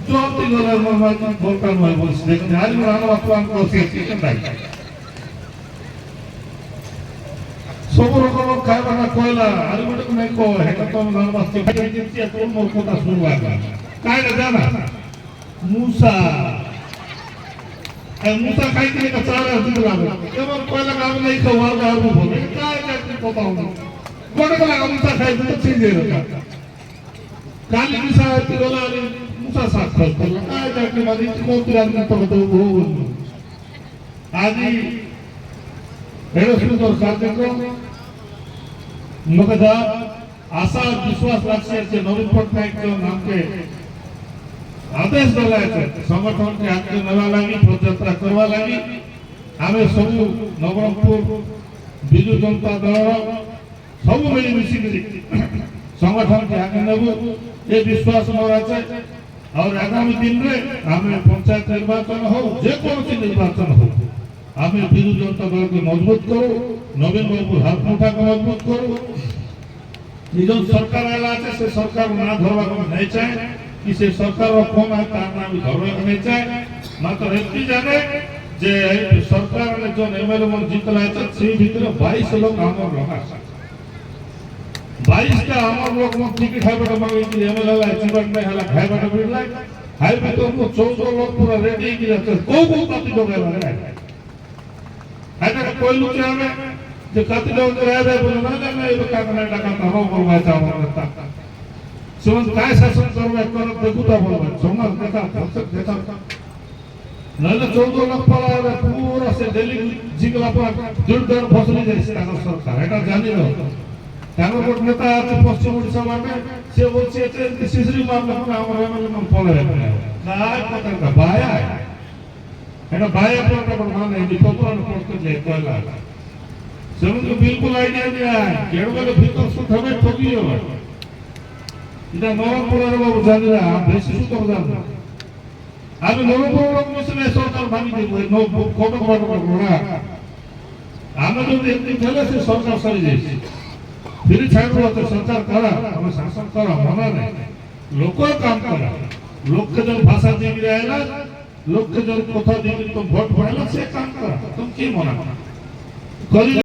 চলতি গলার মামার ভোটার নয় বলছি দেখুন আজ রানা বাপলান করছে কেন সব রকম খাইবা না কয়লা আর বড় নাই কো এটা তো নাম বাস্তে খাই দিচ্ছি এত মোর কথা শুনবা কাইটা জানা মুসা এই মুসা খাই দিলে কা চারা দিতে লাগে এবার কয়লা কাম নাই খাওয়া আর বলে কাইটা কি কথা হলো বড় গলা মুসা খাই দিতে চিনজে রাখা কালি মুসা তিরলা মুসা সাথ করলা কাইটা কি মানে কোন রাত তো তো বল আজি এর সুন্দর কার্যক্রম लोकदा आशा विश्वास राखছে যে নবীন পটনায়ক নামকে आदेश দেলাছে সংগঠন के आगे नवा लागी पदयात्रा करवा लागी आमे सब नवरंगपुर बिजु जनता दल सब मिली मिसी संगठन के आगे नेबो ये विश्वास मोर আছে और आगामी दिन रे आमे पंचायत निर्वाचन हो जे कोनसी निर्वाचन हो आमे बिजु जनता दल के मजबूत करो नवीन बाबू हाथ मुठा को मजबूत करो निजन सरकार आला আছে से सरकार ना धरवा को नहीं चाहे कि से सरकार कौन है तार नाम धरवा को नहीं चाहे मात्र एतकी जाने जे सरकार ने जो एमएलए मन जीतला है से भीतर 22 लोग हमर लोग আছে 22 टा हमर लोग मन टिकट खाइबा मांगे कि एमएलए ला जीवन में हला खाइबा बिरला हाइवे तो 14 लोग पूरा रेडी की जाते को पार्टी लोग है आइटा कोई लोग आवे जो काती लोग रहे बोले ना मैं ये का करना टाका तरो करवा चाहता सुमन काय शासन करवा कर देखुता बोलबा सोमर देखा फसक देखा नले 14 लाख पड़ा है पूरा से दिल्ली जिगला पर दुर्दर फसली जाइस टाका सरकार এটা জানি না কারণ কোট নেতা আছে পশ্চিম ওড়িশা মানে সে বলছে যে সিসরি মামলা করে আমার এমএলএ নাম পড়ে না কাই কথা ভায়া এটা ভায়া পড়া মানে এই ফটোন পড়তে যায় কয়লা সেগুলো বিলকুল আইডিয়া নেই কেড়বলে ভিতর সুত হবে ঠকিও এটা নরমপুরের বাবু জানি না বেশি সুত জানি আমি নরমপুর লোক মিশনে সরকার ভাঙি দেব নো কত কত না আমি যদি একদিন চলে সে সরকার সারি যাইছে फिर ছাড়বো তো সরকার করা আমরা শাসন করা মনে নাই লোক কাম করা লোককে जो भाषा दी रहेला लोग के जो কথা दी तो वोट पड़ेला से काम करा तुम की मना करी